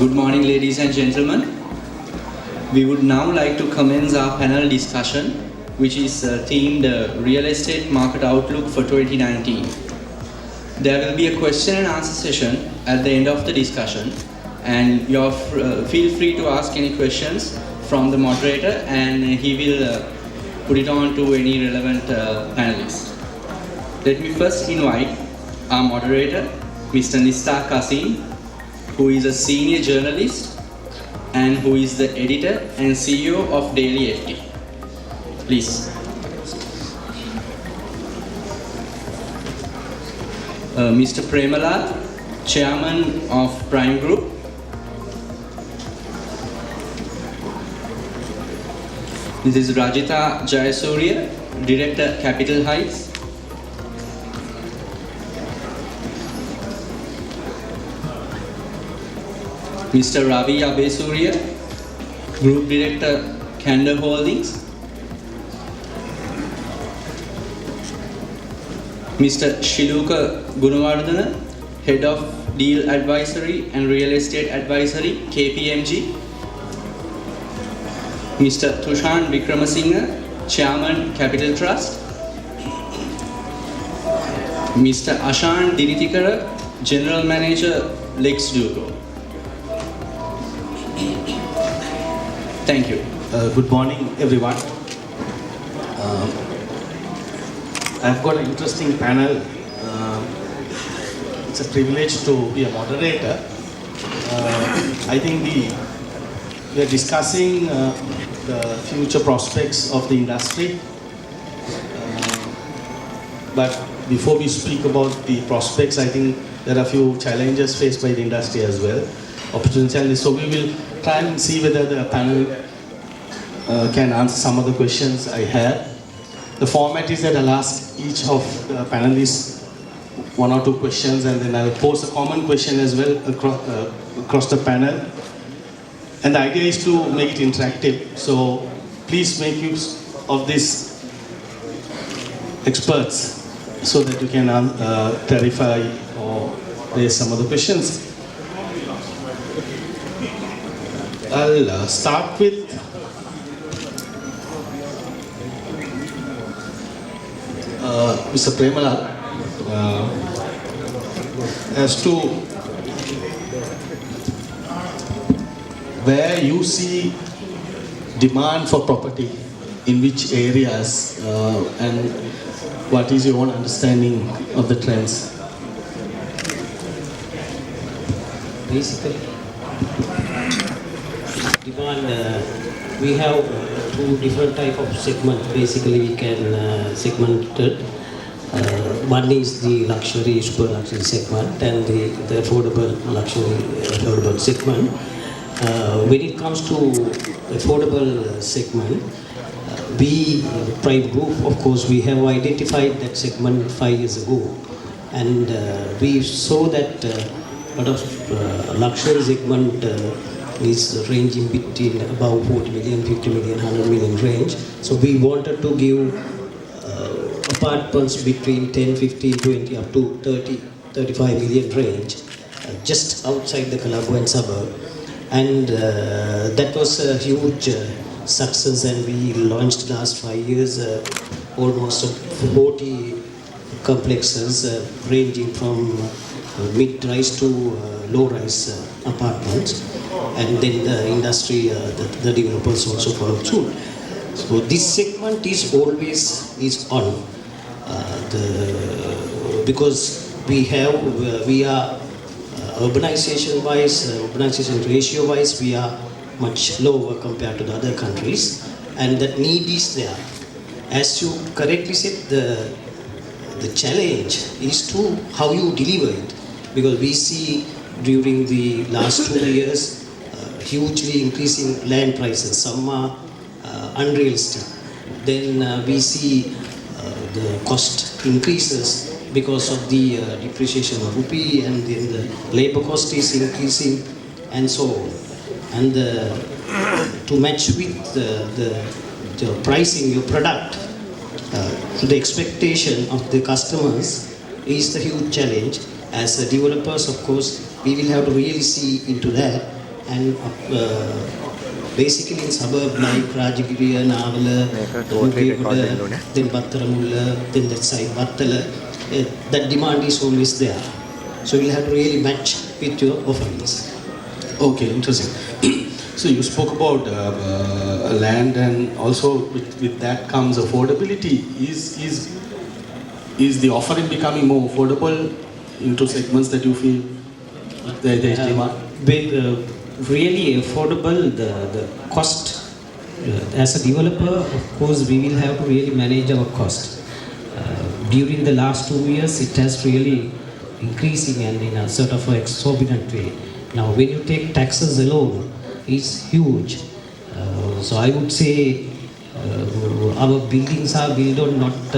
Good morning, ladies and gentlemen. We would now like to commence our panel discussion, which is themed Real Estate Market Outlook for 2019. There will be a question and answer session at the end of the discussion, and feel free to ask any questions from the moderator, and he will put it on to any relevant panelists. Let me first invite our moderator, Mr. Nistar Kasim, who is a senior journalist and who is the editor and CEO of Daily FT. Please. Mr. Premalal, chairman of Prime Group. This is Rajitha Jayasuriya, director, Capital Heights. Mr. Ravi Abeysuriya, Group Director, Candor Holdings. Mr. Shiluka Goonawardene, Head of Deal Advisory and Real Estate Advisory, KPMG. Mr. Tushan Wickramasinghe, Chairman, Capital Trust. Mr. Ashan Dinithikara, General Manager, Lex Duco. Thank you. Good morning, everyone. I've got an interesting panel. It's a privilege to be a moderator. I think we are discussing the future prospects of the industry. But before we speak about the prospects, I think there are a few challenges faced by the industry as well. Opportunity challenges. So we will try and see whether the panel can answer some of the questions I have. The format is that I'll ask each of the panelists one or two questions, and then I'll pose a common question as well across the panel. And the idea is to make it interactive. So please make use of these experts so that you can clarify or raise some of the questions. I'll start with Mr. Premalal as to where you see demand for property, in which areas, and what is your own understanding of the trends? Basically, demand, we have two different type of segment. Basically, we can segment it. One is the luxury, super luxury segment, and the affordable luxury, affordable segment. When it comes to affordable segment, we, Prime Group, of course, we have identified that segment 5 years ago, and we saw that a lot of luxury segment is ranging between about 40 million, 50 million, 100 million range. So we wanted to give apartments between 10, 15, 20 up to 30, 35 million range just outside the Colombo and suburb. And that was a huge success, and we launched last 5 years almost 40 complexes ranging from mid-rise to low-rise apartments. And then the industry, the developers also followed suit. So this segment is always on, because we are urbanization ratio wise, we are much lower compared to the other countries, and that need is there. As you correctly said, the challenge is to how you deliver it, because we see during the last 2 years hugely increasing land prices. Some are unrealistic. Then we see the cost increases because of the depreciation of rupee, and then the labor cost is increasing, and so on. And to match with the pricing your product to the expectation of the customers is the huge challenge. As developers, of course, we will have to really see into that and basically in suburb like Rajagiriya, Navala, then Battaramulla, then that side Battala, that demand is always there. So you'll have to really match with your offerings. Okay, interesting. So you spoke about land, and also with that comes affordability. Is the offering becoming more affordable into segments that you feel there is demand? Really affordable, the cost, as a developer, of course, we will have to really manage our cost. During the last 2 years, it has really increasing and in a sort of exorbitant way. Now, when you take taxes alone, it's huge. So I would say our buildings are built on not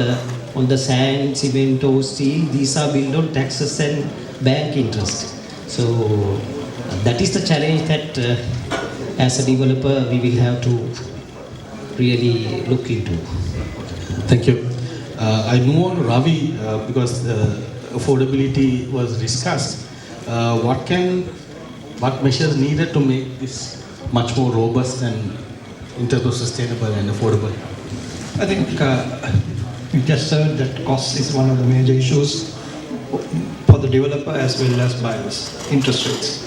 on the sand, cement or steel. These are built on taxes and bank interest. So that is the challenge that as a developer we will have to really look into. Thank you. I move on to Ravi because affordability was discussed. What measures needed to make this much more robust and in terms of sustainable and affordable? I think you just said that cost is one of the major issues for the developer as well as buyers, interest rates.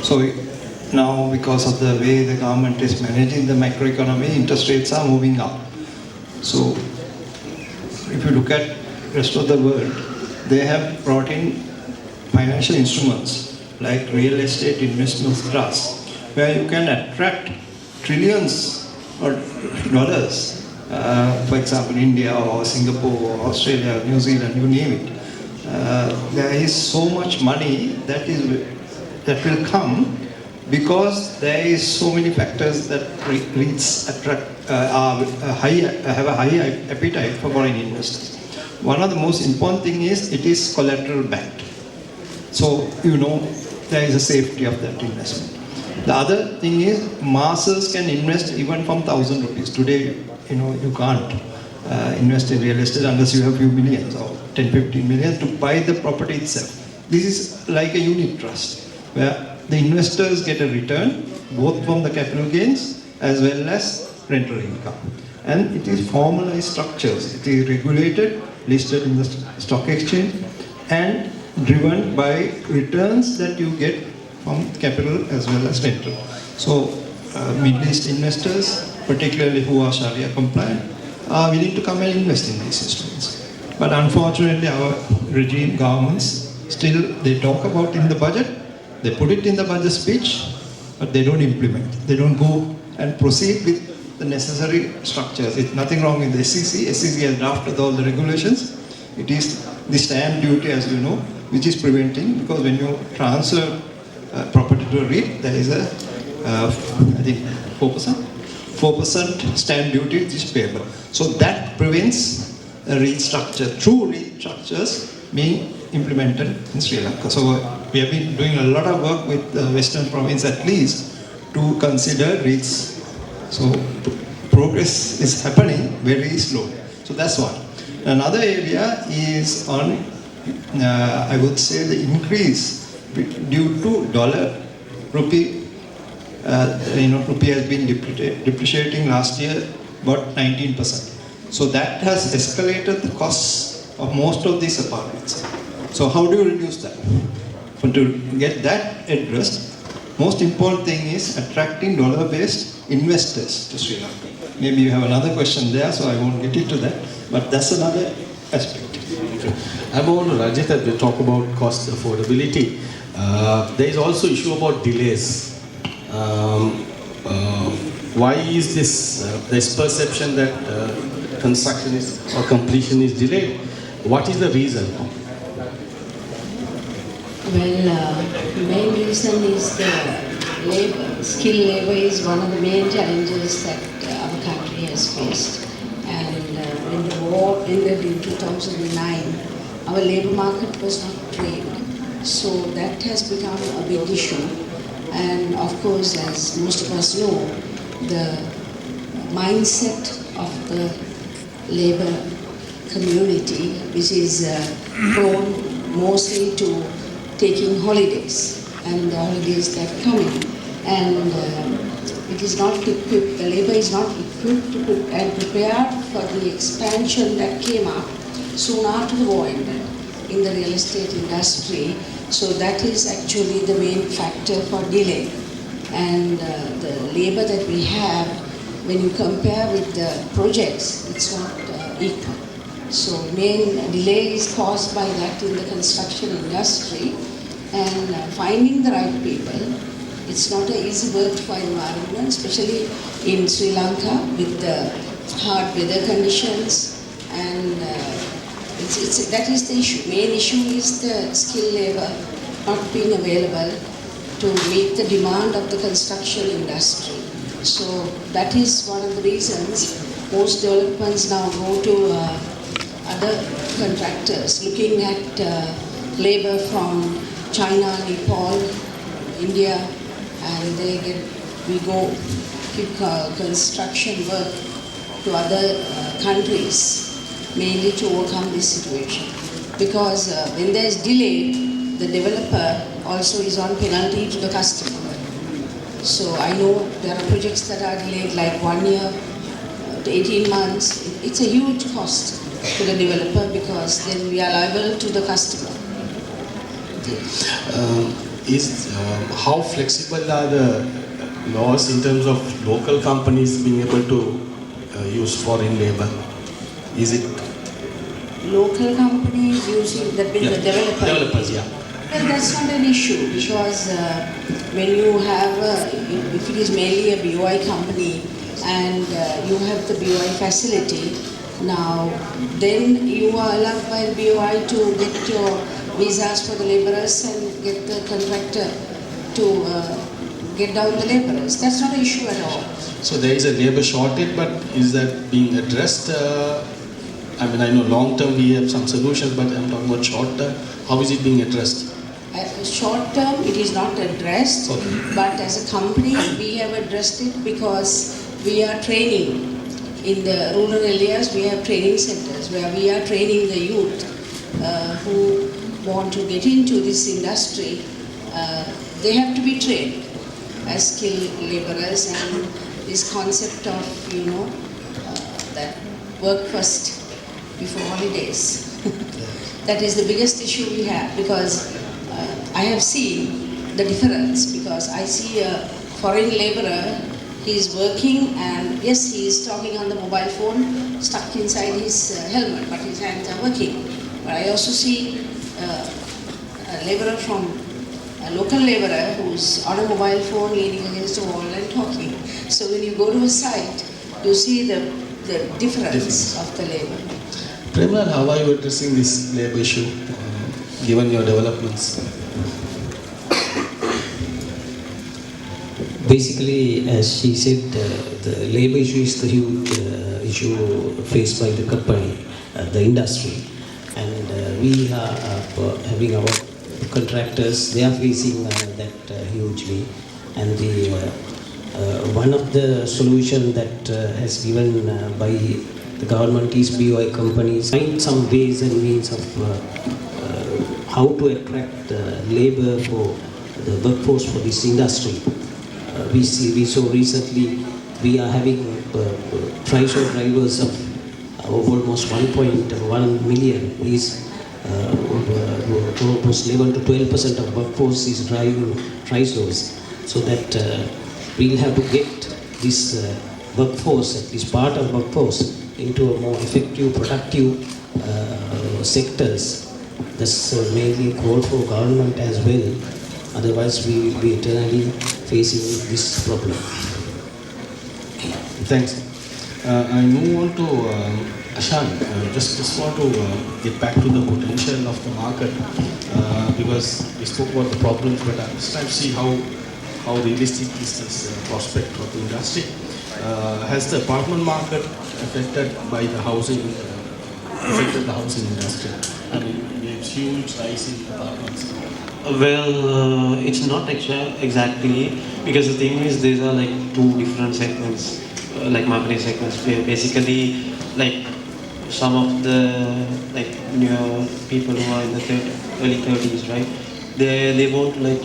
So now because of the way the government is managing the macroeconomy, interest rates are moving up. So if you look at rest of the world, they have brought in financial instruments like real estate investment trusts, where you can attract trillions of dollars. For example, India or Singapore or Australia, New Zealand, you name it. There is so much money that will come because there is so many factors that have a high appetite for foreign investors. One of the most important thing is it is collateral backed. So you know there is a safety of that investment. The other thing is masses can invest even from 1,000 rupees. Today, you can't invest in real estate unless you have few millions or 10-15 million to buy the property itself. This is like a unit trust where the investors get a return both from the capital gains as well as rental income. And it is formalized structures. It is regulated, listed in the stock exchange and driven by returns that you get from capital as well as rental. So Middle East investors, particularly who are Sharia compliant, are willing to come and invest in these instruments. But unfortunately our regime governments still, they talk about in the budget, they put it in the budget speech, but they don't implement. They don't go and proceed with the necessary structures. It's nothing wrong with the SEC. SEC has drafted all the regulations. It is the stamp duty, as you know, which is preventing, because when you transfer property to a REIT, there is a, I think, 4% stamp duty which is payable. So that prevents a REIT structure, true REIT structures being implemented in Sri Lanka. So we have been doing a lot of work with the Western province at least to consider REITs. So progress is happening very slowly. So that's one. Another area is on, I would say, the increase due to dollar rupee. Rupee has been depreciating last year about 19%. So that has escalated the costs of most of these apartments. So how do you reduce that? To get that addressed, most important thing is attracting dollar-based investors to Sri Lanka. Maybe you have another question there, so I won't get into that. But that's another aspect. I want to Rajitha to talk about cost affordability. There is also issue about delays. Why is this perception that construction or completion is delayed? What is the reason? Well, the main reason is the labor. Skilled labor is one of the main challenges that our country has faced. And when the war ended in 2009, our labor market was not trained. So that has become a big issue. And of course, as most of us know, the mindset of the labor community, which is prone mostly to taking holidays, and the holidays that come in and it is not equipped, the labor is not equipped and prepared for the expansion that came up soon after the war ended in the real estate industry. So that is actually the main factor for delay. And the labor that we have, when you compare with the projects, it's not equal. So main delay is caused by that in the construction industry, and finding the right people. It's not an easy work for environment, especially in Sri Lanka with the hard weather conditions, and that is the issue. Main issue is the skilled labor not being available to meet the demand of the construction industry. So that is one of the reasons most developments now go to other contractors, looking at labor from China, Nepal, India, and we go give construction work to other countries, mainly to overcome this situation. Because when there is delay, the developer also is on penalty to the customer. So I know there are projects that are delayed like 1 year to 18 months. It's a huge cost to the developer because then we are liable to the customer. Okay. How flexible are the laws in terms of local companies being able to use foreign labor? Is it local companies using the developers? Yeah. Well, that's not an issue because when you have, if it is mainly a BOI company and you have the BOI facility, now then you are allowed by the BOI to get your visas for the laborers and get the contractor to get down the laborers. That's not an issue at all. So there is a labor shortage, but is that being addressed? I mean, I know long term we have some solutions, but I'm talking about short term. How is it being addressed? Short term, it is not addressed, okay. But as a company, we have addressed it because we are training in the rural areas. We have training centers where we are training the youth who want to get into this industry. They have to be trained as skilled laborers, and this concept of that work first before holidays. That is the biggest issue we have because I have seen the difference because I see a foreign laborer, he is working and yes, he is talking on the mobile phone stuck inside his helmet, but his hands are working. But I also see a laborer a local laborer who's on a mobile phone leaning against a wall and talking. So when you go to a site, you see the difference of the labor. Premalal, how are you addressing this labor issue given your developments? Basically, as she said, the labor issue is the huge issue faced by the company, the industry. And we are having our contractors, they are facing that hugely. And one of the solutions that has given by the government is BOI companies find some ways and means of how to attract labor for the workforce for this industry. We saw recently we are having tri-show drivers of almost 1.1 million is almost 11 to 12% of workforce is driving tri-shows. So that we'll have to get this workforce, at least part of workforce, into a more effective, productive sectors. That's mainly a call for government as well. Otherwise, we will be eternally facing this problem. Thanks. I move on to Ashan. Just want to get back to the potential of the market because we spoke about the problems, but I'm just trying to see how realistic is this prospect for the industry. Has the apartment market affected the housing industry? I mean, we have huge rise in apartments. Well, it's not exactly, because the thing is these are like two different segments, like marketing segments. Basically, like some of the like newer people who are in the early 30s, right? they want to like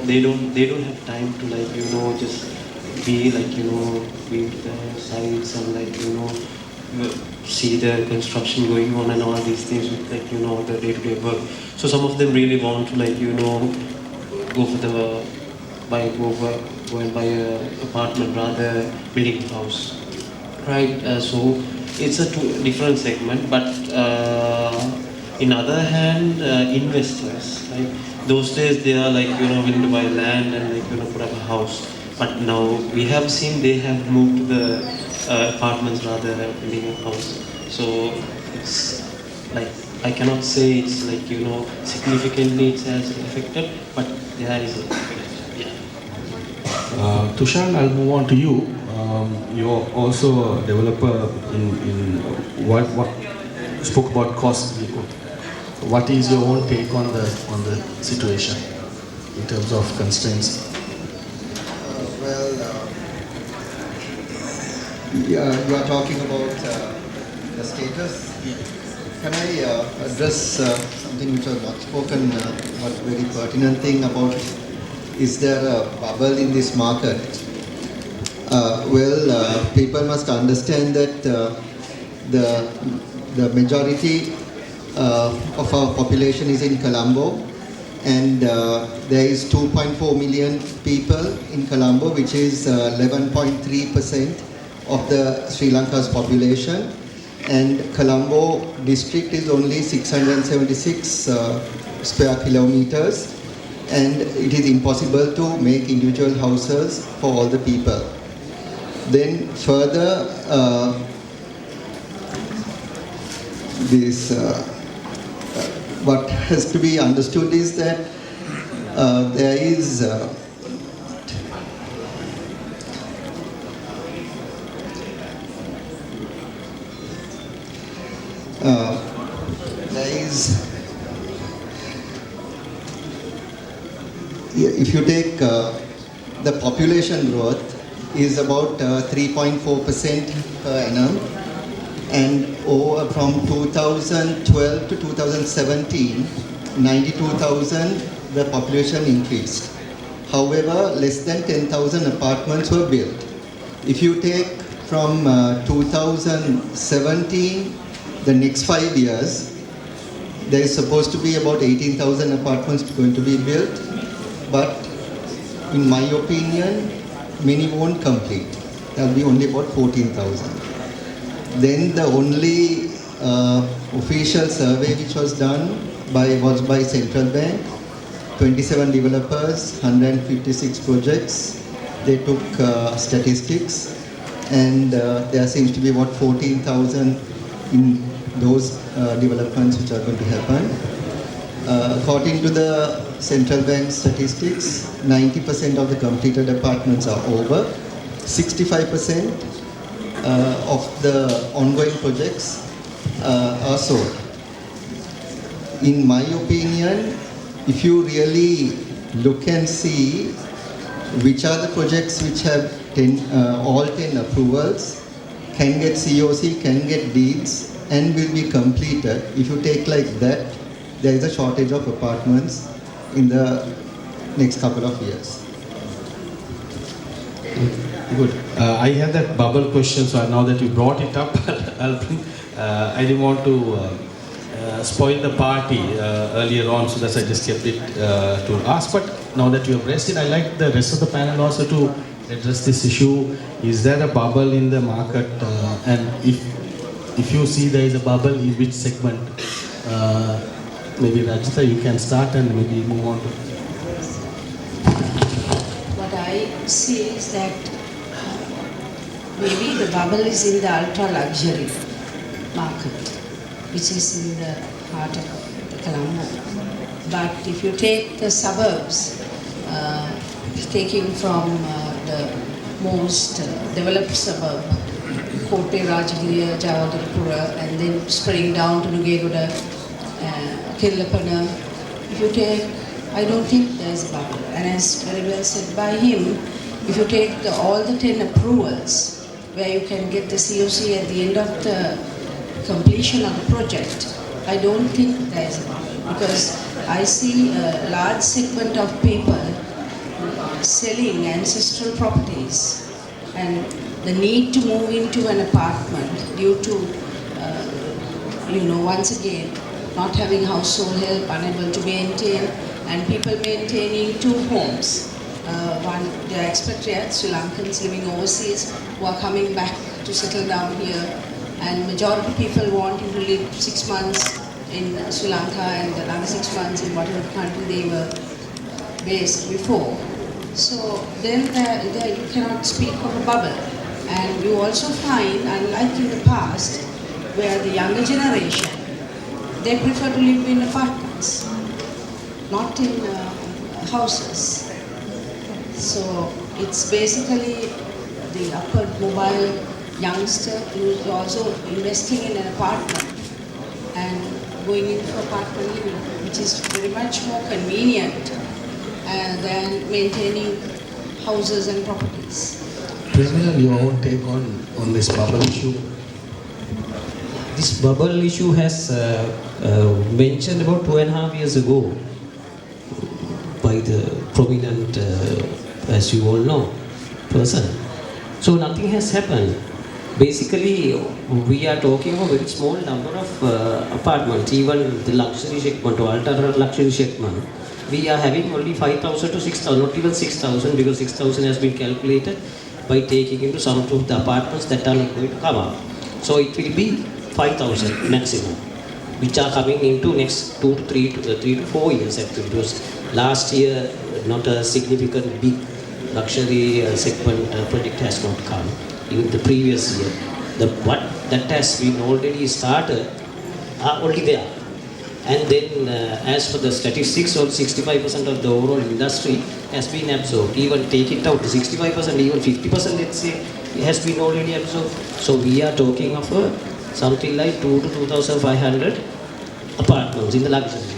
they don't have time to like just be like be to the sites and like see the construction going on and all these things with like the day-to-day work. So some of them really want to like go for the go and buy a apartment rather building a house, right? So it's a different segment, but in other hand, investors, like those days they are like willing to buy land and like put up a house. But now we have seen they have moved to the apartments rather than building a house. So it's like I cannot say it's like significantly it has affected, but there is an effect. Yeah. Tushan, I'll move on to you. You're also a developer in what spoke about cost. What is your own take on the situation in terms of constraints? You are talking about the status. Can I address something which was not spoken, but very pertinent thing about is there a bubble in this market? People must understand that the majority of our population is in Colombo, and there is 2.4 million people in Colombo, which is 11.3% of the Sri Lanka's population, and Colombo district is only 676 square kilometers, and it is impossible to make individual houses for all the people. Then further, what has to be understood is that there is if you take the population growth is about 3.4% per annum, and from 2012 to 2017, 92,000 the population increased. However, less than 10,000 apartments were built. If you take from 2017, the next 5 years, there is supposed to be about 18,000 apartments going to be built, but in my opinion, many won't complete. There will be only about 14,000. Then the only official survey which was done was by Central Bank, 27 developers, 156 projects. They took statistics, and there seems to be about 14,000 in those developments which are going to happen. According to the Central Bank statistics, 90% of the completed apartments are over. 65% of the ongoing projects are sold. In my opinion, if you really look and see which are the projects which have all 10 approvals, can get COC, can get deeds, and will be completed, if you take like that, there is a shortage of apartments in the next couple of years. Good. I had that bubble question, so now that you brought it up, I didn't want to spoil the party earlier on, so that's I just kept it to ask. But now that you have raised it, I like the rest of the panel also to address this issue. Is there a bubble in the market? And if you see there is a bubble, in which segment? Maybe Rajitha, you can start and maybe move on to. What I see is that maybe the bubble is in the ultra luxury market, which is in the heart of the Colombo. But if you take the suburbs, taking from the most developed suburb, Kotte, Rajitha, Jayasuriya, and then spreading down to Nugegoda, Killapana, if you take, I don't think there is a bubble. And as very well said by him, if you take all the 10 approvals, where you can get the COC at the end of the completion of the project, I don't think there is a bubble. Because I see a large segment of people selling ancestral properties and the need to move into an apartment due to, once again, not having household help, unable to maintain, and people maintaining two homes. One, they are expatriates, Sri Lankans living overseas, who are coming back to settle down here, and majority of people wanting to live 6 months in Sri Lanka and another 6 months in whatever country they were based before. So then there you cannot speak of a bubble. And you also find, unlike in the past, where the younger generation, they prefer to live in apartments, not in houses. So it's basically the upper mobile youngster who is also investing in an apartment and going into apartment living, which is very much more convenient than maintaining houses and properties. Premalal, your own take on this bubble issue? This bubble issue has mentioned about 2.5 years ago by the prominent, as you all know, person. So nothing has happened. Basically, we are talking about a very small number of apartments, even the luxury segment or ultra luxury segment. We are having only 5,000 to 6,000, not even 6,000, because 6,000 has been calculated by taking into some of the apartments that are not going to come up. So it will be 5,000 maximum, which are coming into next 3 to 4 years actually. Because last year, not a significant big luxury segment project has not come. Even the previous year, what that has been already started are only there. And then as for the statistics, all 65% of the overall industry has been absorbed. Even take it out, 65%, even 50%, let's say, has been already absorbed. So we are talking of something like 2 to 2,500 apartments in the luxury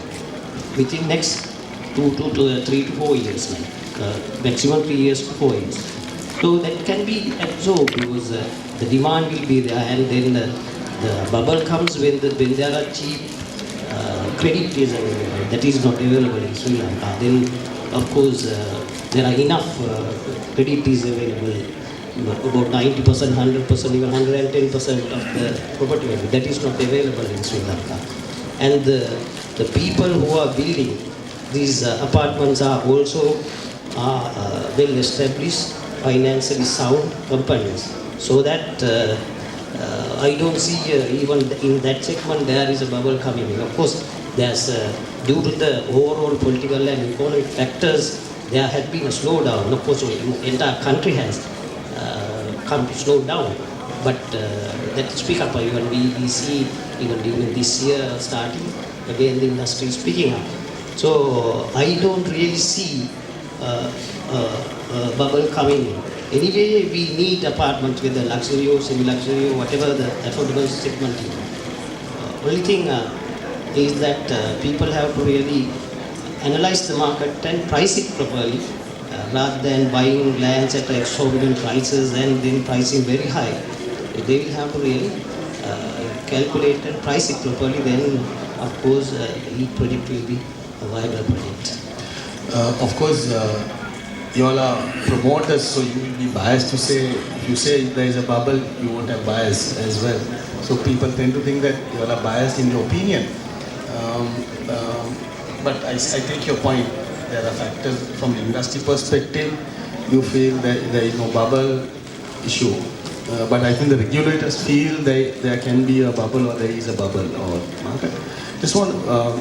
within next 3 to 4 years, maximum 3 years to 4 years. So that can be absorbed because the demand will be there, and then the bubble comes when there are cheap credit is available. That is not available in Sri Lanka. Then, of course, there are enough credit is available, about 90%, 100%, even 110% of the property value. That is not available in Sri Lanka. And the people who are building these apartments are also well established, financially sound companies. So that I don't see even in that segment there is a bubble coming in. Of course, there's due to the overall political and economic factors, there has been a slowdown. Of course, the entire country has come to slow down. But let's speak up. Even we see even during this year starting, again the industry is picking up. So I don't really see a bubble coming in. Anyway, we need apartments with the luxury or semi-luxury or whatever the affordable segment is. Only thing is that people have to really analyze the market and price it properly rather than buying lands at exorbitant prices and then pricing very high. They will have to really calculate and price it properly, then of course each project will be a viable project. Of course, you all are promoters, so you will be biased to say, if you say there is a bubble, you won't have bias as well. So people tend to think that you all are biased in your opinion. But I take your point. There are factors from the industry perspective. You feel that there is no bubble issue. But I think the regulators feel there can be a bubble or there is a bubble or market. Just one.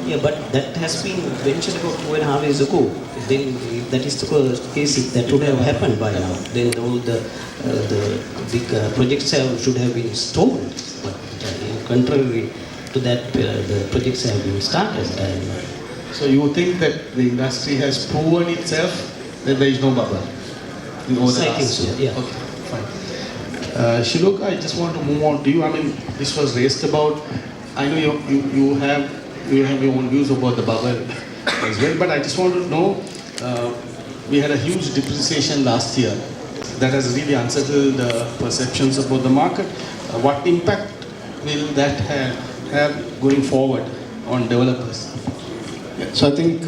Yeah, but that has been mentioned about 2.5 years ago. Then if that is the case, that would have happened by now. Then all the big projects should have been stalled. But contrary to that, the projects have been started. So you think that the industry has proven itself that there is no bubble? I think so, yeah. Okay, fine. Shiluka, I just want to move on to you. I mean, this was raised about. I know you have your own views about the bubble as well, but I just want to know, we had a huge depreciation last year that has really unsettled perceptions about the market. What impact will that have going forward on developers? Yeah, so I think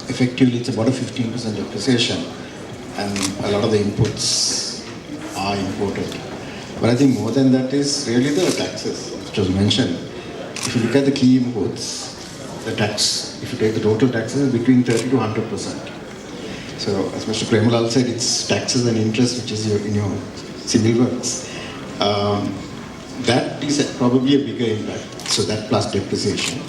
effectively it's about a 15% depreciation, and a lot of the inputs are imported. But I think more than that is really the taxes, which was mentioned. If you look at the key inputs, the tax, if you take the total taxes, is between 30 to 100%. So as Mr. Premalal said, it's taxes and interest, which is in your civil works. That is probably a bigger impact. So that plus depreciation.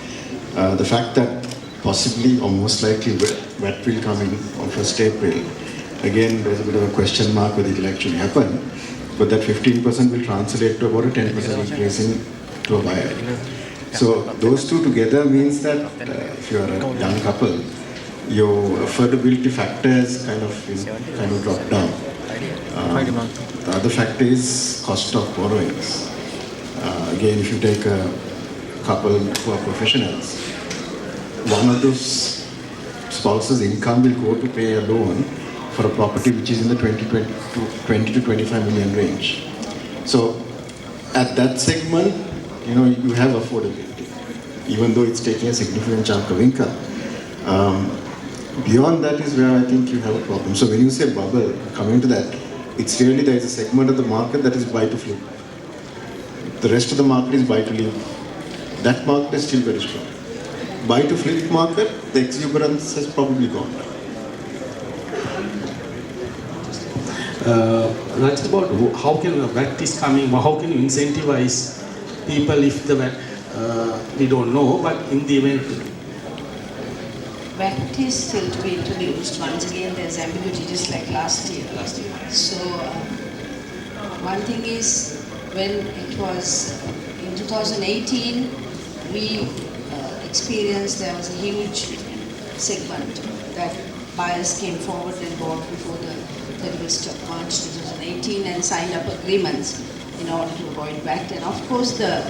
The fact that possibly or most likely VAT will come in on 1st April. Again, there's a bit of a question mark whether it will actually happen. But that 15% will translate to about a 10% increase to a buyer. So those two together means that if you are a young couple, your affordability factors kind of drop down. The other factor is cost of borrowings. Again, if you take a couple who are professionals, one of those spouses' income will go to pay a loan for a property which is in the 20 to 25 million range. So at that segment, you have affordability, even though it's taking a significant chunk of income. Beyond that is where I think you have a problem. So when you say bubble, coming to that, it's really there is a segment of the market that is buy to flip. The rest of the market is buy to live. That market is still very strong. Buy to flip market, the exuberance has probably gone down. That's about how can VAT is coming, how can you incentivize people if the VAT, we don't know, but in the event. VAT is still to be introduced. Once again, there's ambiguity just like last year. So, one thing is, when it was in 2018, we experienced there was a huge segment that buyers came forward and bought before the 31st of March 2018 and signed up agreements in order to avoid VAT. And of course, the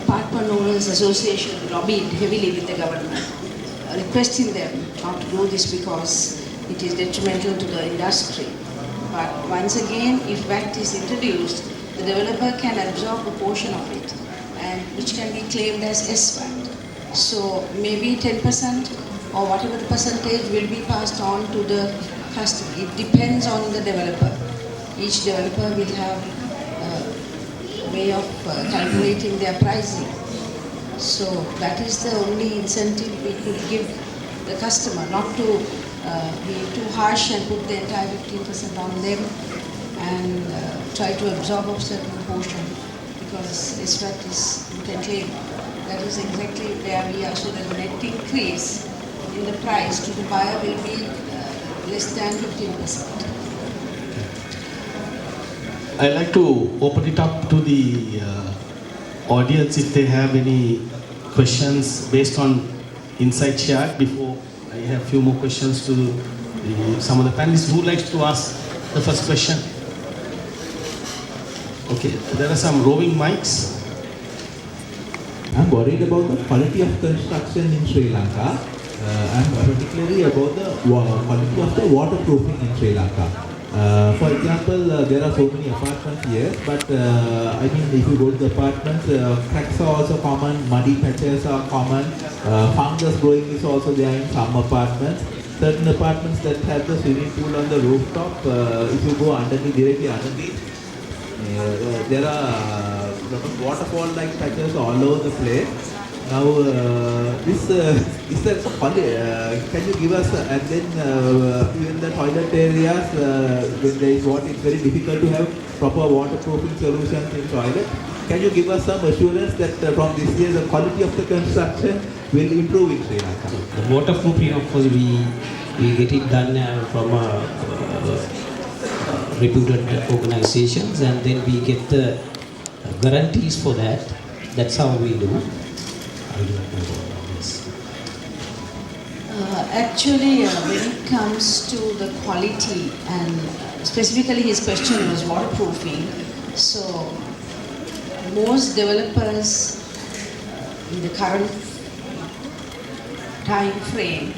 Apartment Owners Association lobbied heavily with the government, requesting them not to do this because it is detrimental to the industry. But once again, if VAT is introduced, the developer can absorb a portion of it, and which can be claimed as SVAT. So maybe 10% or whatever the percentage will be passed on to the customer. It depends on the developer. Each developer will have a way of calculating their pricing. So that is the only incentive we could give the customer, not to be too harsh and put the entire 15% on them and try to absorb a certain portion, because SVAT is, you can claim. That is exactly where we are, so that the net increase in the price to the buyer will be less than 15%. I'd like to open it up to the audience if they have any questions based on insight shared. Before I have a few more questions to some of the panelists. Who would like to ask the first question? Okay, there are some roving mics. I'm worried about the quality of construction in Sri Lanka. And particularly about the quality of the waterproofing in Sri Lanka. For example, there are so many apartments here, but I mean, if you go to the apartments, cracks are also common, muddy patches are common, fungus growing is also there in some apartments. Certain apartments that have the swimming pool on the rooftop, if you go underneath, directly underneath, there are waterfall-like patches all over the place. Now, is there can you give us, and then even the toilet areas, when there is water, it's very difficult to have proper waterproofing solutions in toilet. Can you give us some assurance that from this year the quality of the construction will improve in Sri Lanka? The waterproofing, of course, we get it done from reputed organizations, and then we get the guarantees for that. That's how we do. I don't know about this. Actually, when it comes to the quality, and specifically his question was waterproofing, so most developers in the current time frame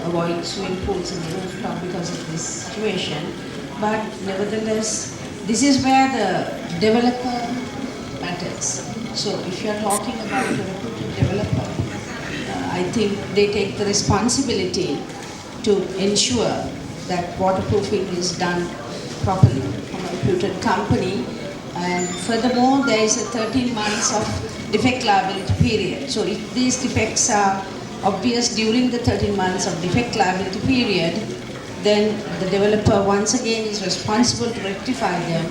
avoid swimming pools in the rooftop because of this situation. But nevertheless, this is where the developer matters. So if you are talking about a reputed developer, I I think they take the responsibility to ensure that waterproofing is done properly from a reputed company. And furthermore, there is a 13 months of defect liability period. So if these defects are obvious during the 13 months of defect liability period, then the developer once again is responsible to rectify them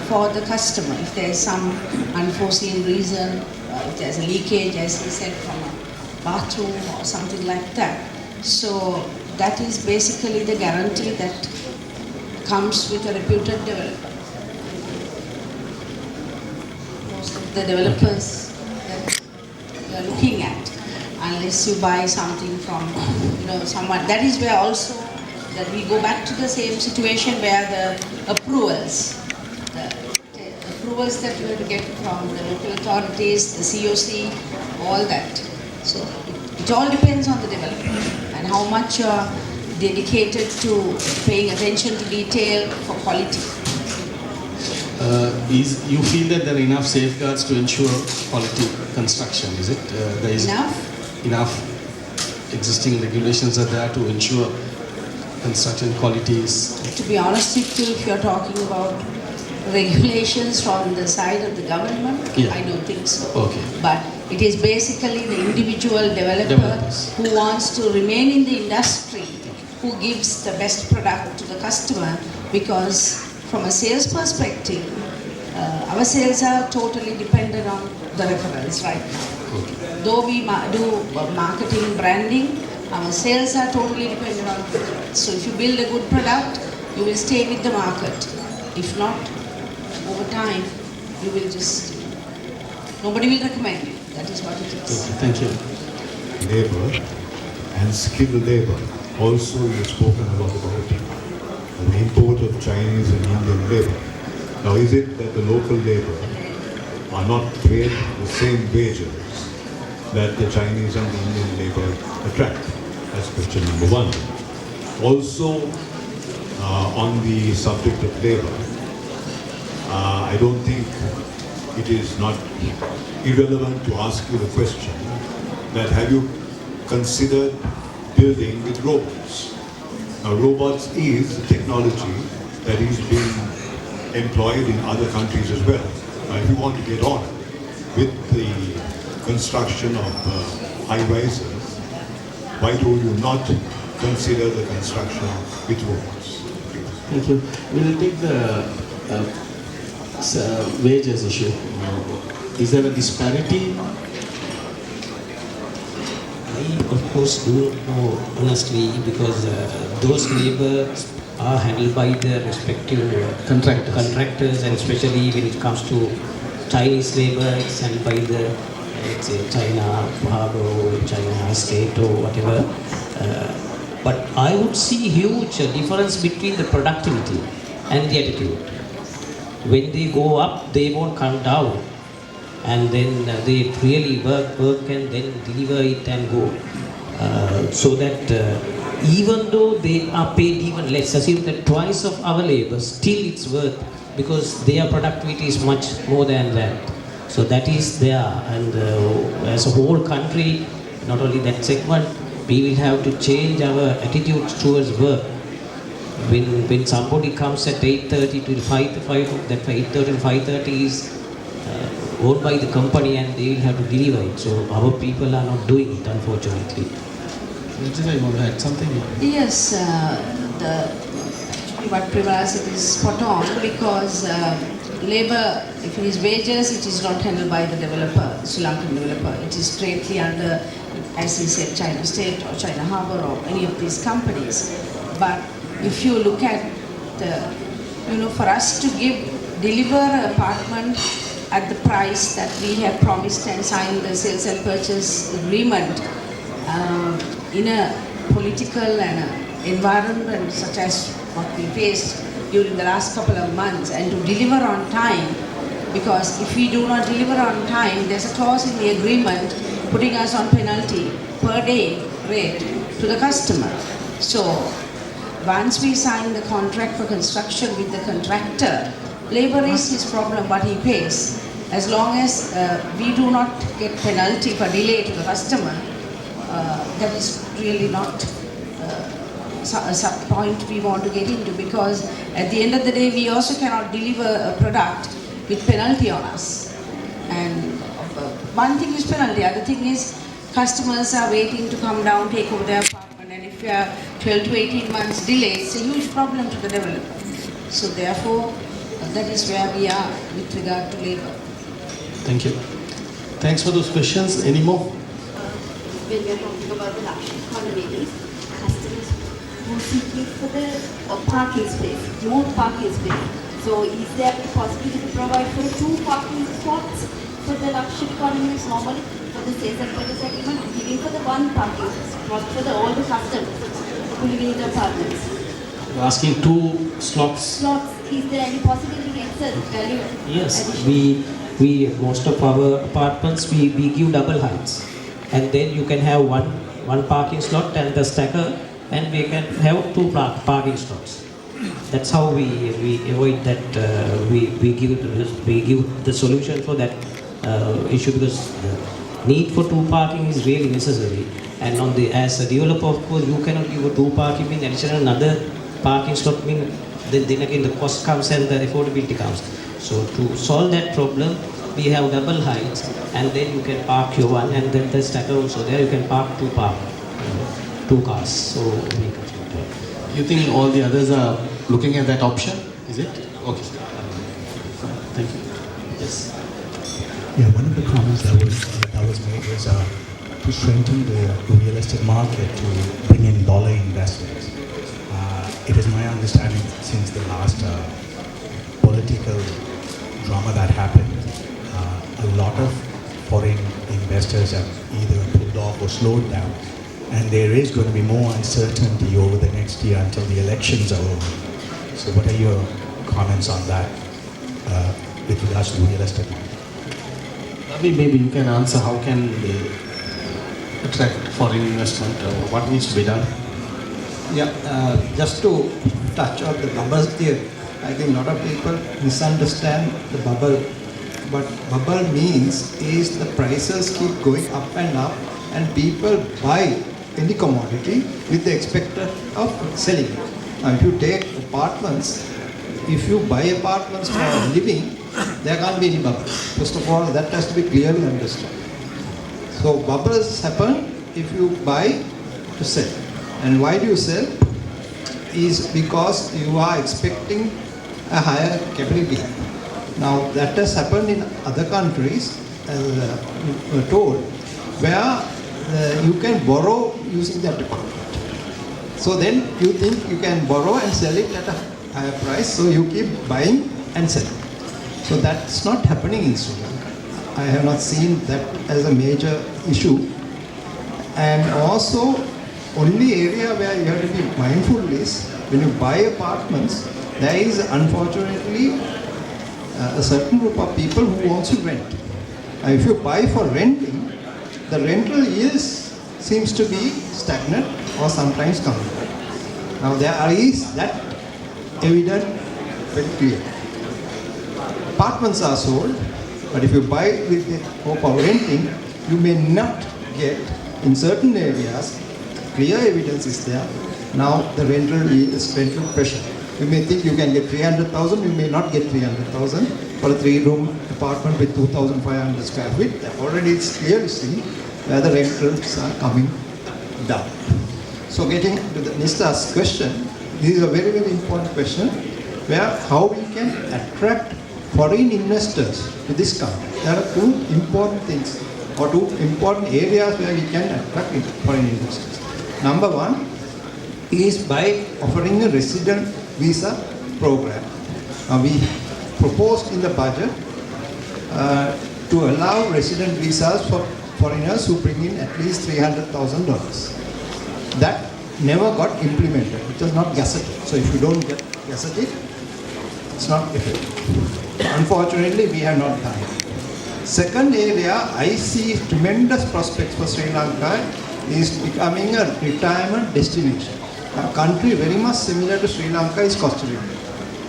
for the customer. If there is some unforeseen reason, if there's a leakage, as he said, from a bathroom or something like that. So that is basically the guarantee that comes with a reputed developer. Most of the developers that you are looking at, unless you buy something from someone, that is where also that we go back to the same situation where the approvals that you have to get from the local authorities, the COC, all that. So it all depends on the developer and how much you are dedicated to paying attention to detail for quality. You feel that there are enough safeguards to ensure quality construction, is it? There is enough existing regulations are there to ensure construction quality is... To be honest with you, if you're talking about regulations from the side of the government, I don't think so. Okay. But it is basically the individual developer who wants to remain in the industry, who gives the best product to the customer, because from a sales perspective, our sales are totally dependent on the referrals right now. Okay. Though we do marketing, branding, our sales are totally dependent on referrals. So if you build a good product, you will stay with the market. If not, over time, you will just, nobody will recommend you. That is what it is. Okay, thank you. Labor and skilled labor. Also, you've spoken about the import of Chinese and Indian labor. Now, is it that the local labor are not paid the same wages that the Chinese and the Indian labor attract? That's question number one. Also, on the subject of labor, I don't think it is not irrelevant to ask you the question that have you considered building with robots? Now, robots is a technology that is being employed in other countries as well. Now, if you want to get on with the construction of high-rises, why do you not consider the construction with robots? Thank you. We'll take the wages issue. Is there a disparity? I, of course, do not know honestly, because those labours are handled by the respective contractors, and especially when it comes to Chinese labour, it's handled by the, let's say, China Harbour, China State or whatever. But I would see huge difference between the productivity and the attitude. When they go up, they won't come down, and then they really work and then deliver it and go. So that even though they are paid even less, assume that twice of our labor, still it's worth, because their productivity is much more than that. So that is there, and as a whole country, not only that segment, we will have to change our attitude towards work. When somebody comes at 8:30 to 5, that 8:30 and 5:30 is owned by the company, and they will have to deliver it. So our people are not doing it, unfortunately. Rajitha, you want to add something? Yes, actually what Premalal said is spot on, because labour, if it is wages, it is not handled by the developer, Sri Lankan developer. It is straightly under, as he said, China State or China Harbour or any of these companies. But if you look at the, for us to deliver an apartment at the price that we have promised and signed the sales and purchase agreement in a political and environment such as what we faced during the last couple of months, and to deliver on time, because if we do not deliver on time, there's a clause in the agreement putting us on penalty per day rate to the customer. So once we sign the contract for construction with the contractor, labor is his problem, what he pays. As long as we do not get penalty for delay to the customer, that is really not a point we want to get into, because at the end of the day we also cannot deliver a product with penalty on us. And one thing is penalty, other thing is customers are waiting to come down, take over their apartment, and if you are 12 to 18 months delay, it's a huge problem to the developer. So therefore, that is where we are with regard to labour. Thank you. Thanks for those questions. Any more? When we are talking about the luxury condominiums, customers who seek for the parking space, more parking space. So is there a possibility to provide for 2 parking spots for the luxury condominiums normally for the sales and purchase agreement, giving for the 1 parking spot for all the customers who live in the apartments? You're asking 2 slots. Slots, is there any possibility to get the value? Yes, addition? we most of our apartments we give double heights, and then you can have one parking slot and the stacker, and we can have 2 parking slots. That's how we avoid that. We give the solution for that issue, because the need for 2 parking is really necessary. And as a developer, of course, you cannot give a 2 parking in addition another parking slot. Then again the cost comes and the affordability comes. So to solve that problem, we have double heights, and then you can park your one, and then the stacker also there. You can park 2 cars. So we continue to. You think all the others are looking at that option? Is it? Okay. Thank you. Yes. Yeah, one of the comments that was made was to strengthen the real estate market to bring in dollar investors. It is my understanding since the last political drama that happened, a lot of foreign investors have either pulled off or slowed down, and there is going to be more uncertainty over the next year until the elections are over. So what are your comments on that with regards to the real estate market? Ravi, maybe you can answer how can they attract foreign investment, what needs to be done? Yeah, just to touch on the bubbles there, I think a lot of people misunderstand the bubble. What bubble means is the prices keep going up, and people buy any commodity with the expectation of selling it. Now, if you take apartments, if you buy apartments for living, there can't be any bubble. First of all, that has to be clearly understood. So bubbles happen if you buy to sell. And why do you sell? Is because you are expecting a higher capital gain. Now that has happened in other countries, as we were told, where you can borrow using that deposit. So then you think you can borrow and sell it at a higher price, so you keep buying and selling. So that's not happening in Sri Lanka. I have not seen that as a major issue. And also, only area where you have to be mindful is when you buy apartments, there is unfortunately a certain group of people who wants to rent. If you buy for renting, the rental yields seems to be stagnant or sometimes coming down. Now there is that evident, very clear. Apartments are sold, but if you buy with the hope of renting, you may not get, in certain areas, clear evidence is there. Now the rental pressure. You may think you can get 300,000, you may not get 300,000 for a 3-room apartment with 2,500 square feet. Already it's clearly seen where the rentals are coming down. So getting to the Nista's question, this is a very, very important question, where how we can attract foreign investors to this country. There are 2 important things, or 2 important areas where we can attract foreign investors. Number 1 is by offering a resident visa program. Now we proposed in the budget to allow resident visas for foreigners who bring in at least $300,000. That never got implemented. It was not gazetted. So if you don't get gazetted, it's not effective. Unfortunately, we have not done it. Second area, I see tremendous prospects for Sri Lanka is becoming a retirement destination. A country very much similar to Sri Lanka is Costa Rica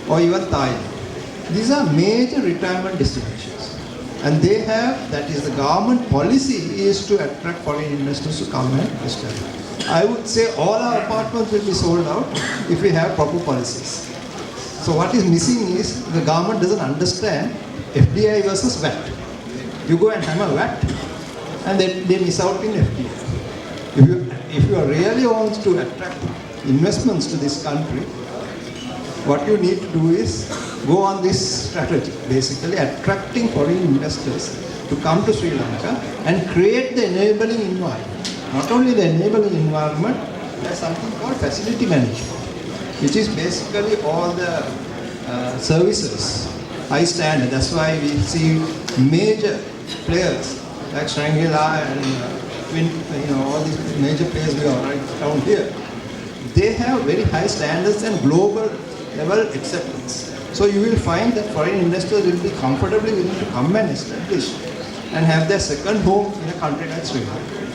or even Thailand. These are major retirement destinations. And they have, that is the government policy is to attract foreign investors to come and establish. I would say all our apartments will be sold out if we have proper policies. So what is missing is the government doesn't understand FDI versus VAT. You go and hammer VAT and they miss out in FDI. If you really want to attract investments to this country, what you need to do is go on this strategy, basically attracting foreign investors to come to Sri Lanka and create the enabling environment. Not only the enabling environment, there's something called facility management, which is basically all the services, high standard. That's why we see major players like Shangri-La and all these major players we are right down here. They have very high standards and global level acceptance. So you will find that foreign investors will be comfortably willing to come and establish and have their second home in a country like Sri Lanka.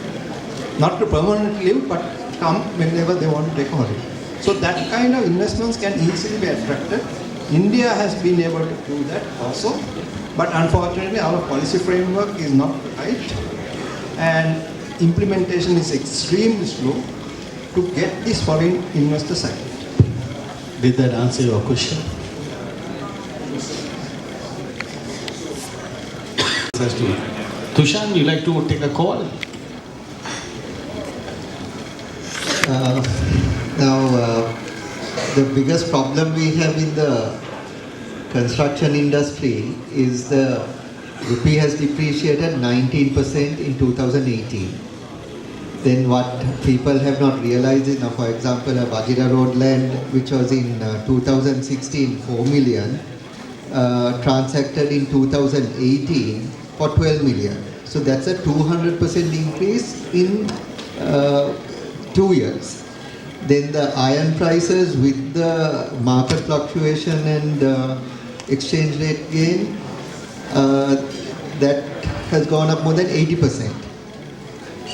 Not to permanently live, but come whenever they want to take a holiday. So that kind of investments can easily be attracted. India has been able to do that also, but unfortunately our policy framework is not right and implementation is extremely slow to get this foreign investor side. Did that answer your question? Tushan, you like to take a call? The biggest problem we have in the construction industry is the rupee has depreciated 19% in 2018. Then what people have not realized is, now for example, a Vajira road land which was in 2016 4 million transacted in 2018 for 12 million. So that's a 200% increase in 2 years. Then the iron prices with the market fluctuation and exchange rate gain, that has gone up more than 80%.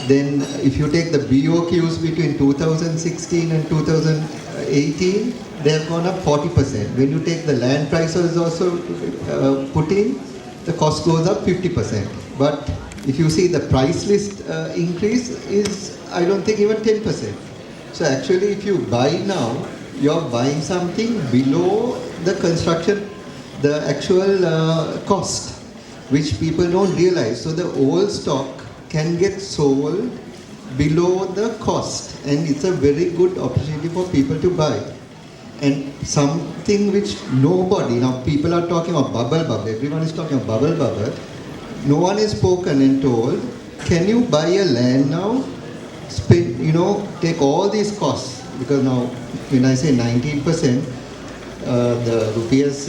Then if you take the BOQs between 2016 and 2018, they have gone up 40%. When you take the land prices also put in, the cost goes up 50%. But if you see the price list increase is, I don't think, even 10%. So actually if you buy now, you're buying something below the construction, the actual cost, which people don't realize. So the old stock can get sold below the cost, and it's a very good opportunity for people to buy. And something which nobody, now people are talking of bubble, everyone is talking of bubble. No one is spoken and told, can you buy a land now, spend, take all these costs, because now when I say 19%, the rupee has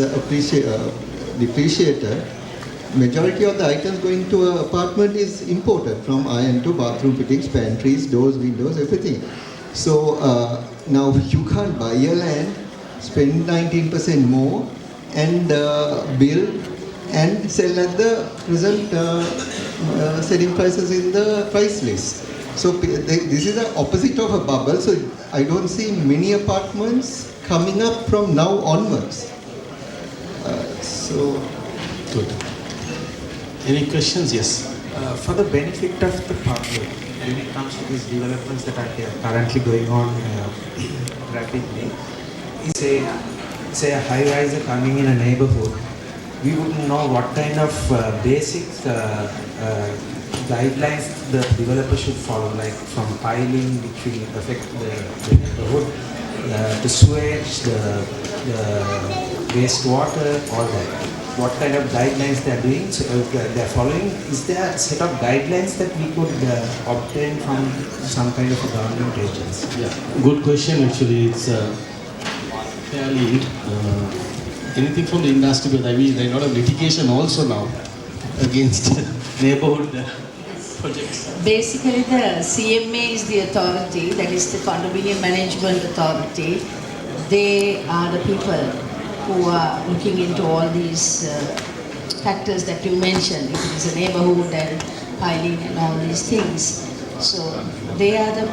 depreciated. Majority of the items going to an apartment is imported, from iron to bathroom fittings, pantries, doors, windows, everything. So now you can't buy a land, spend 19% more, and build and sell at the present selling prices in the price list. So this is the opposite of a bubble. So I don't see many apartments coming up from now onwards. Good. Any questions? Yes. For the benefit of the public, when it comes to these developments that are currently going on rapidly, say a high-riser coming in a neighborhood, we wouldn't know what kind of basic guidelines the developer should follow, like from piling, which will affect the neighborhood, the sewage, the wastewater, all that. What kind of guidelines they are doing, they are following. Is there a set of guidelines that we could obtain from some kind of a government agency? Yeah, good question actually. It's fairly anything from the industry, but I mean there are a lot of litigation also now against neighborhood projects. Basically the CMA is the authority, that is the Condominium Management Authority. They are the people who are looking into all these factors that you mentioned, if it is a neighborhood and piling and all these things. So they are the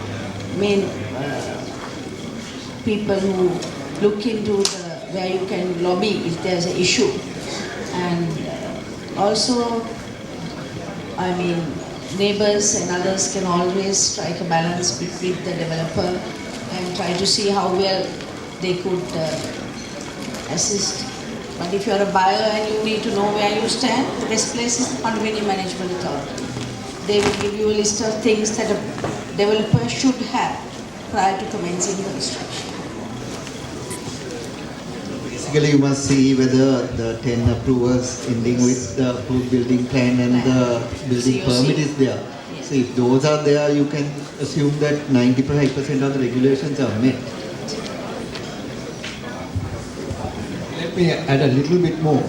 main people who look into where you can lobby if there's an issue. And Also, I mean, neighbors and others can always strike a balance between the developer and try to see how well they could assist. But if you're a buyer and you need to know where you stand, the best place is the condominium management authority. They will give you a list of things that a developer should have prior to commencing construction. Basically, you must see whether the 10 approvers ending with the approved building plan and the building permit is there. So if those are there, you can assume that 95% of the regulations are met. Let me add a little bit more.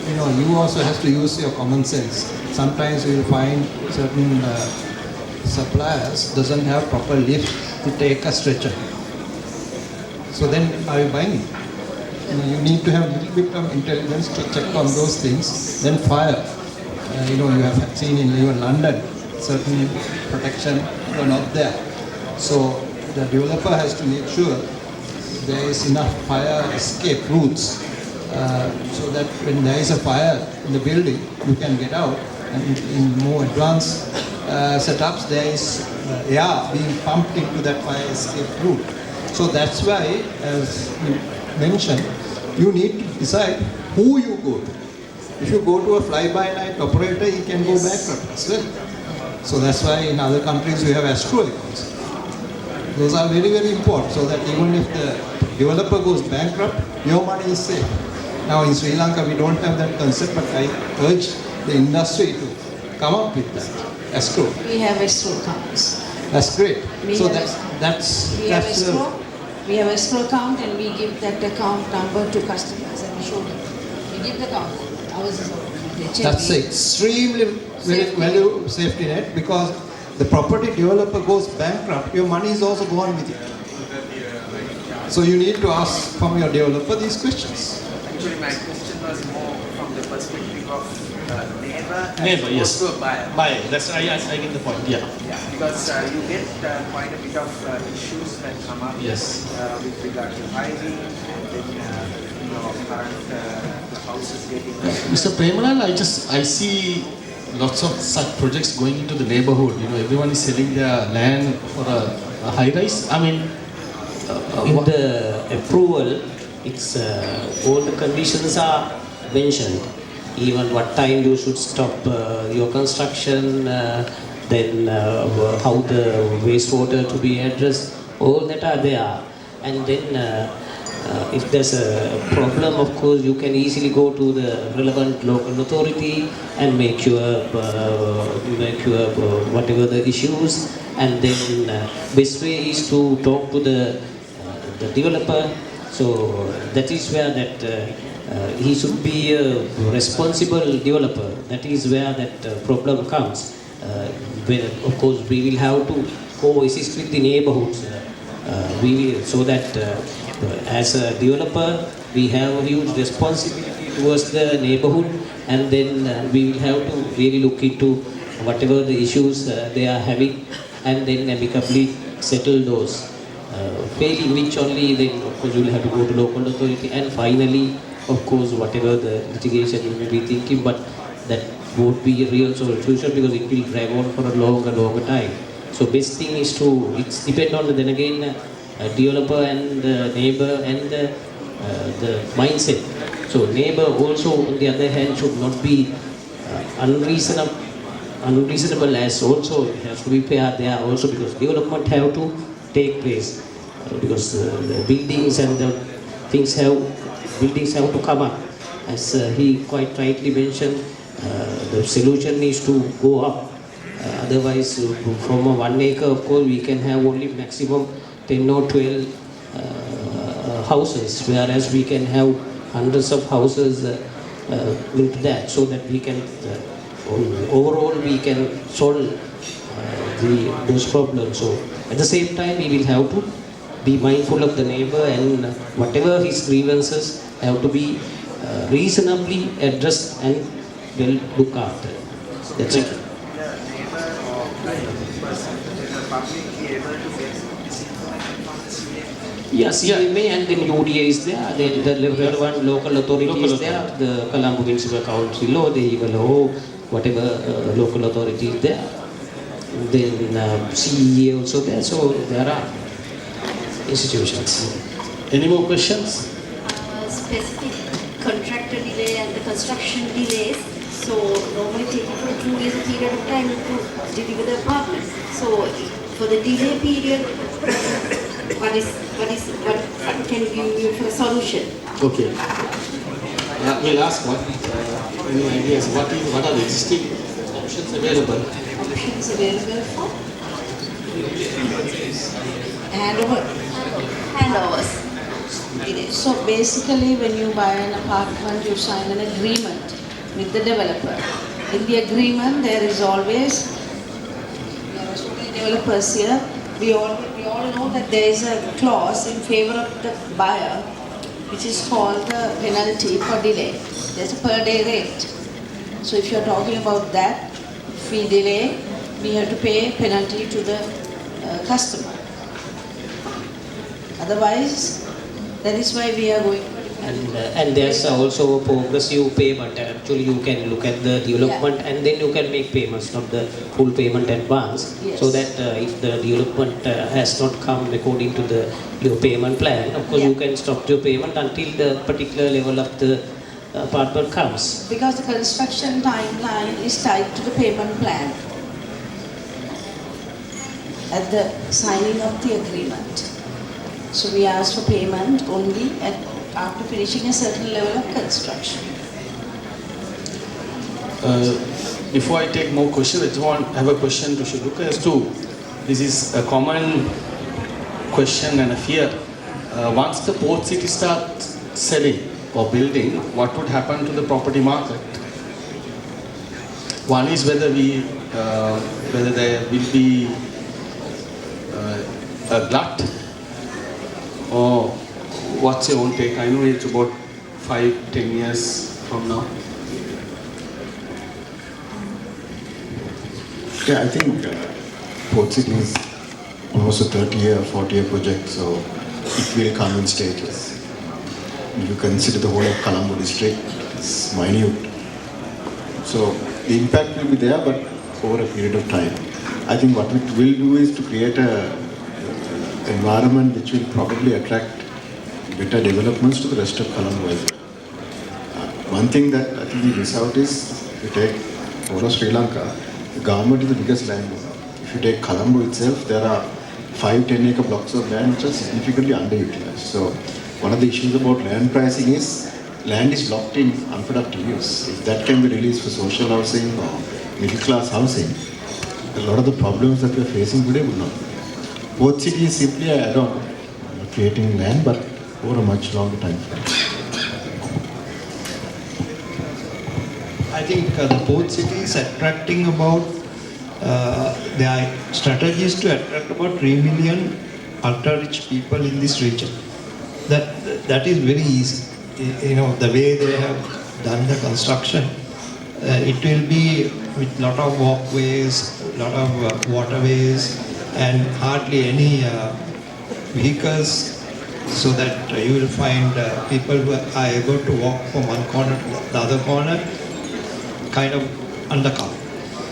You also have to use your common sense. Sometimes you will find certain suppliers doesn't have proper lift to take a stretcher. So then are you buying it? You need to have a little bit of intelligence to check on those things. Then fire. You have seen in even London, certain protection are not there. So the developer has to make sure there is enough fire escape routes so that when there is a fire in the building, you can get out. And in more advanced setups, there is air being pumped into that fire escape route. So that's why, as you mentioned, you need to decide who you go to. If you go to a fly-by-night operator, he can go bankrupt as well. So that's why in other countries we have escrow accounts. Those are very, very important, so that even if the developer goes bankrupt, your money is safe. Now in Sri Lanka we don't have that concept, but I urge the industry to come up with that escrow. We have escrow accounts. That's great. We So have that's we have escrow. We have escrow account and we give that account number to customers and we show them. We give the account. Ours is open. They check That's it. extremely very value safety net, because the property developer goes bankrupt, your money is also gone with it. So you need to ask from your developer these questions. Actually, my question was more from the perspective of Neighbor, yes. also a buyer. Buyer, that's I get the point. Yeah. Yeah, because you get quite a bit of issues that come up with regard to hiring and then current the houses getting. Mr. Premalal, I see lots of such projects going into the neighborhood. Everyone is selling their land for a high rise. I mean, in the approval, it's all the conditions are mentioned. Even what time you should stop your construction, then how the wastewater to be addressed, all that are there. And then if there's a problem, of course, you can easily go to the relevant local authority and make your whatever the issues. And then best way is to talk to the developer. So that is where that he should be a responsible developer. That is where that problem comes. When, of course, we will have to co-assist with the neighborhoods. So that as a developer, we have a huge responsibility towards the neighborhood, and then we will have to really look into whatever the issues they are having, and then amicably settle those. Failing which only then, of course, you will have to go to local authority, and finally, of course, whatever the litigation you may be thinking, but that won't be a real solution because it will drag on for a longer time. So best thing is to, it's depend on then again developer and the neighbor and the mindset. So neighbor also on the other hand should not be unreasonable as also has to be fair there also, because development have to take place because the buildings and the buildings have to come up. As he quite rightly mentioned, the solution needs to go up. Otherwise, from a 1 acre, of course, we can have only maximum 10 or 12 houses, whereas we can have hundreds of houses into that, so that we can, overall, we can solve those problems. So, at the same time, we will have to be mindful of the neighbor, and whatever his grievances have to be reasonably addressed and well looked after. That's it. The neighbor or person is publicly able to get Yes, CMA and then UDA is there, then the relevant local authority is there, the Colombo Municipal Council law, the EVA law, whatever local authority is there. Then CEA also there, so there are institutions. Any more questions? Specific contractor delay and the construction delays. So normally taking for 2 years a period of time to deliver the apartment. So for the delay period, what can you give for a solution? Okay. We'll ask any ideas. What are the existing options available? Options available for handovers. So basically, when you buy an apartment, you sign an agreement with the developer. In the agreement, there are so many developers here. We all know that there is a clause in favor of the buyer, which is called the penalty for delay. There's a per day rate. So if you're talking about that, if we delay, we have to pay penalty to the customer. Otherwise, that is why we are going. And there's also progressive payment. Actually, you can look at the development and then you can make payments, not the full payment advance. Yes. So that if the development has not come according to your payment plan, of course you can stop your payment until the particular level of the apartment comes. Because the construction timeline is tied to the payment plan at the signing of the agreement. So we ask for payment only after finishing a certain level of construction. Before I take more questions, I just have a question to Shiluka as to, this is a common question and a fear. Once the port city starts selling or building, what would happen to the property market? One is whether there will be a glut, or what's your own take? I know it's about 5-10 years from now. Yeah, I think Port City is almost a 30-year, 40-year project, so it will come in stages. If you consider the whole of Colombo district, it's minute. So the impact will be there, but over a period of time. I think what it will do is to create a environment which will probably attract better developments to the rest of Colombo as well. One thing that I think we miss out is, if you take all of Sri Lanka, the government is the biggest landowner. If you take Colombo itself, there are 5-10 acre blocks of land which are significantly underutilized. So one of the issues about land pricing is land is locked in unproductive use. If that can be released for social housing or middle class housing, a lot of the problems that we are facing today would not be. Port City is simply an add-on, creating land, but over a much longer time frame. I think the Port City is attracting about, there are strategies to attract about 3 million ultra-rich people in this region. That is very easy. You know, the way they have done the construction, it will be with lot of walkways, lot of waterways, and hardly any vehicles, so that you will find people who are able to walk from one corner to the other corner, kind of undercover.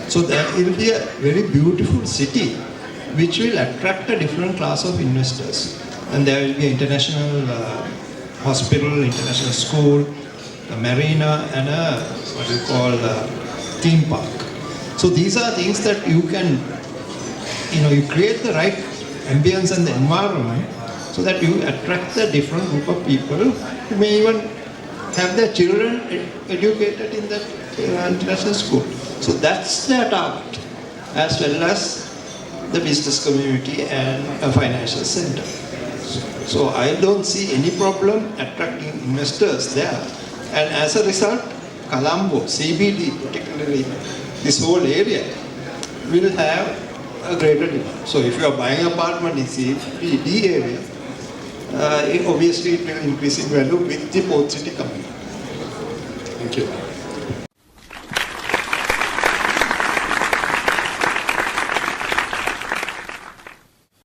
So that it will be a very beautiful city, which will attract a different class of investors. And there will be an international hospital, international school, a marina, and a what you call theme park. So these are things that you can, you create the right ambience and the environment so that you attract a different group of people who may even have their children educated in that international school. So that's their target, as well as the business community and a financial center. So I don't see any problem attracting investors there. And as a result, Colombo, CBD, particularly this whole area, will have a greater demand. So if you are buying an apartment in CBD area, obviously it will increase in value with the Port City coming. Thank you.